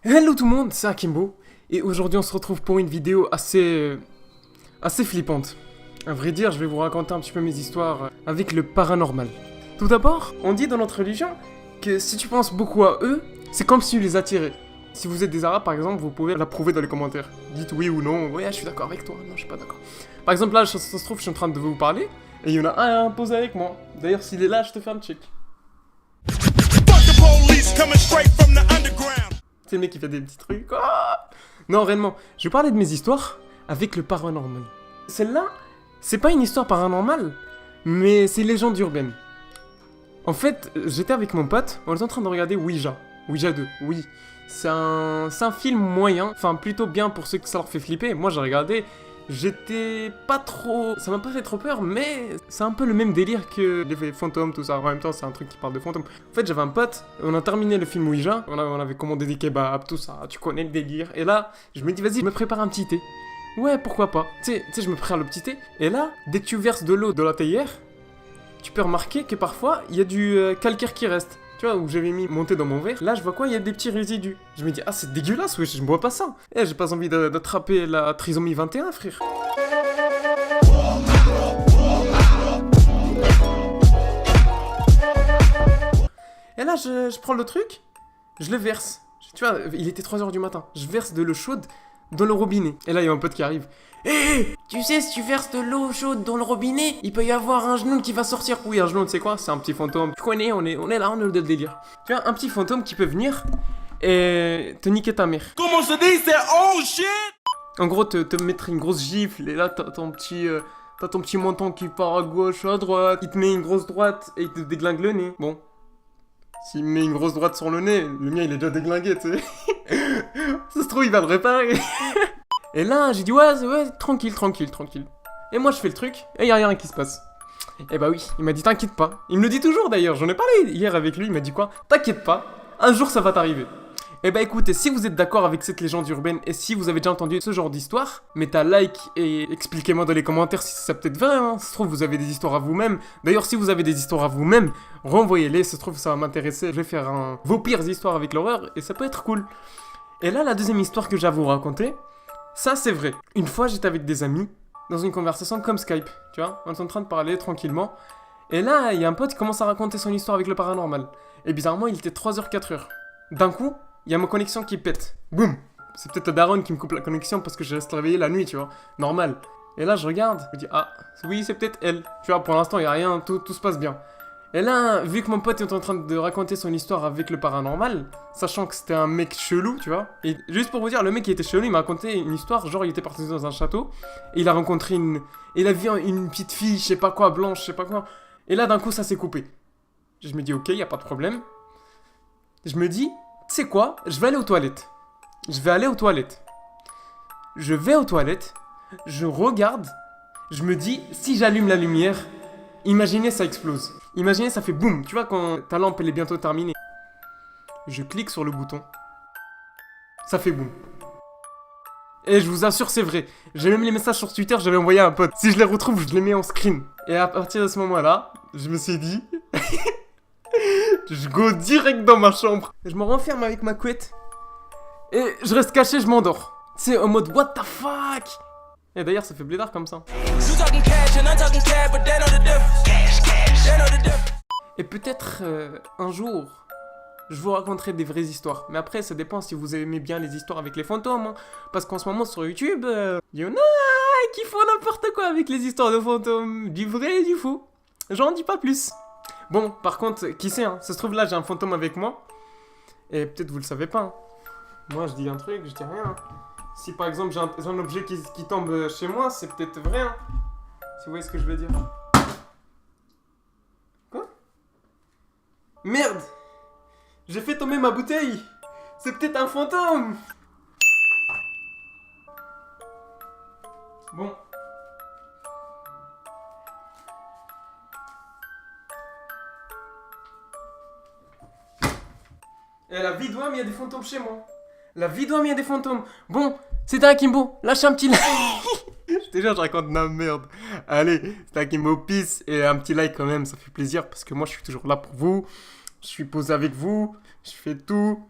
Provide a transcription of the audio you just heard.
Hello tout le monde, c'est Akimbo, et aujourd'hui on se retrouve pour une vidéo assez flippante. À vrai dire, je vais vous raconter un petit peu mes histoires avec le paranormal. Tout d'abord, on dit dans notre religion que si tu penses beaucoup à eux, c'est comme si tu les attirais. Si vous êtes des arabes par exemple, vous pouvez l'approuver dans les commentaires. Dites oui ou non, ouais je suis d'accord avec toi, non je suis pas d'accord. Par exemple là, ça se trouve, je suis en train de vous parler, et il y en a un posé avec moi. D'ailleurs s'il est là, je te fais un check. C'est le mec qui fait des petits trucs. Ah non, réellement, je vais parler de mes histoires avec le paranormal. Celle-là, c'est pas une histoire paranormale, mais c'est une légende urbaine. En fait, j'étais avec mon pote, on était en train de regarder Ouija. Ouija 2, oui. C'est un film moyen, enfin plutôt bien pour ceux que ça leur fait flipper. Moi j'ai regardé, j'étais pas trop... Ça m'a pas fait trop peur, mais c'est un peu le même délire que les fantômes, tout ça. En même temps, c'est un truc qui parle de fantômes. En fait, j'avais un pote, on a terminé le film Ouija, on avait commandé des kebabs, tout ça, tu connais le délire. Et là, je me dis, vas-y, je me prépare un petit thé. Ouais, pourquoi pas. Tu sais, je me prépare le petit thé. Et là, dès que tu verses de l'eau de la théière, tu peux remarquer que parfois, il y a du calcaire qui reste. Tu vois, où j'avais mis mon thé dans mon verre, là je vois quoi, il y a des petits résidus. Je me dis, ah c'est dégueulasse, wesh, je bois pas ça. Eh, j'ai pas envie d'attraper la trisomie 21, frère. Et là, je prends le truc, je le verse. Tu vois, il était 3h du matin. Je verse de l'eau chaude dans le robinet. Et là, il y a un pote qui arrive. Hé, tu sais, si tu verses de l'eau chaude dans le robinet, il peut y avoir un genou qui va sortir. Oui, un genou, tu sais quoi, c'est un petit fantôme. Tu connais, on est là, on est le délire. Tu vois, un petit fantôme qui peut venir et te niquer ta mère. Comment se dit, c'est oh shit. En gros, te mettre une grosse gifle, et là, t'as ton petit menton qui part à gauche, à droite. Il te met une grosse droite et il te déglingue le nez. Bon. S'il me met une grosse droite sur le nez, le mien il est déjà déglingué, tu sais. Ça se trouve, il va le réparer. Et là, j'ai dit, ouais, tranquille. Et moi, je fais le truc, et y a rien qui se passe. Et bah oui, il m'a dit, t'inquiète pas. Il me le dit toujours d'ailleurs, j'en ai parlé hier avec lui, il m'a dit quoi? T'inquiète pas, un jour ça va t'arriver. Et bah écoutez, si vous êtes d'accord avec cette légende urbaine, et si vous avez déjà entendu ce genre d'histoire, mettez un like et expliquez-moi dans les commentaires si ça peut être vrai, hein. Ça se trouve, vous avez des histoires à vous-même. D'ailleurs, si vous avez des histoires à vous-même, renvoyez-les, ça se trouve, ça va m'intéresser. Je vais faire vos pires histoires avec l'horreur, et ça peut être cool. Et là, la deuxième histoire que j'ai à vous raconter, ça c'est vrai. Une fois, j'étais avec des amis, dans une conversation comme Skype, tu vois, on est en train de parler tranquillement. Et là, il y a un pote qui commence à raconter son histoire avec le paranormal. Et bizarrement, il était 3h, 4h. D'un coup, il y a ma connexion qui pète. Boum. C'est peut-être la daronne qui me coupe la connexion parce que je reste réveillé la nuit, tu vois. Normal. Et là, je regarde, je me dis, ah, oui, c'est peut-être elle. Tu vois, pour l'instant, il n'y a rien, tout se passe bien. Et là, vu que mon pote est en train de raconter son histoire avec le paranormal, sachant que c'était un mec chelou, tu vois. Et juste pour vous dire, le mec qui était chelou, il m'a raconté une histoire, genre il était parti dans un château, et il a rencontré il a vu une petite fille, je sais pas quoi, blanche, je sais pas quoi. Et là, d'un coup, ça s'est coupé. Je me dis, ok, y a pas de problème. Je me dis, tu sais quoi, je vais aller aux toilettes. Je vais aux toilettes, je regarde, je me dis, si j'allume la lumière, imaginez ça explose. Imaginez ça fait boum, tu vois quand ta lampe elle est bientôt terminée. Je clique sur le bouton. Ça fait boum. Et je vous assure c'est vrai. J'ai même les messages sur Twitter, j'avais envoyé à un pote. Si je les retrouve, je les mets en screen. Et à partir de ce moment-là, je me suis dit... je go direct dans ma chambre. Je me renferme avec ma couette. Et je reste caché, je m'endors. C'est en mode what the fuck. Et d'ailleurs ça fait blédard comme ça. Et peut-être un jour, je vous raconterai des vraies histoires. Mais après, ça dépend si vous aimez bien les histoires avec les fantômes. Hein. Parce qu'en ce moment, sur YouTube, il y en a qui font n'importe quoi avec les histoires de fantômes. Du vrai et du faux. J'en dis pas plus. Bon, par contre, qui sait, hein, ça se trouve là, j'ai un fantôme avec moi. Et peut-être vous le savez pas. Hein. Moi, je dis un truc, je dis rien. Hein. Si par exemple, j'ai un objet qui tombe chez moi, c'est peut-être vrai. Hein. Si vous voyez ce que je veux dire. Merde! J'ai fait tomber ma bouteille! C'est peut-être un fantôme! Bon. Et la vie doit, mais il y a des fantômes chez moi. La vie doit, mais il y a des fantômes. Bon, c'était Akimbo. Lâchez un petit like. Je te jure, je raconte de la merde. Allez, c'était Akimbo Peace. Et un petit like quand même, ça fait plaisir. Parce que moi, je suis toujours là pour vous. Je suis posé avec vous. Je fais tout.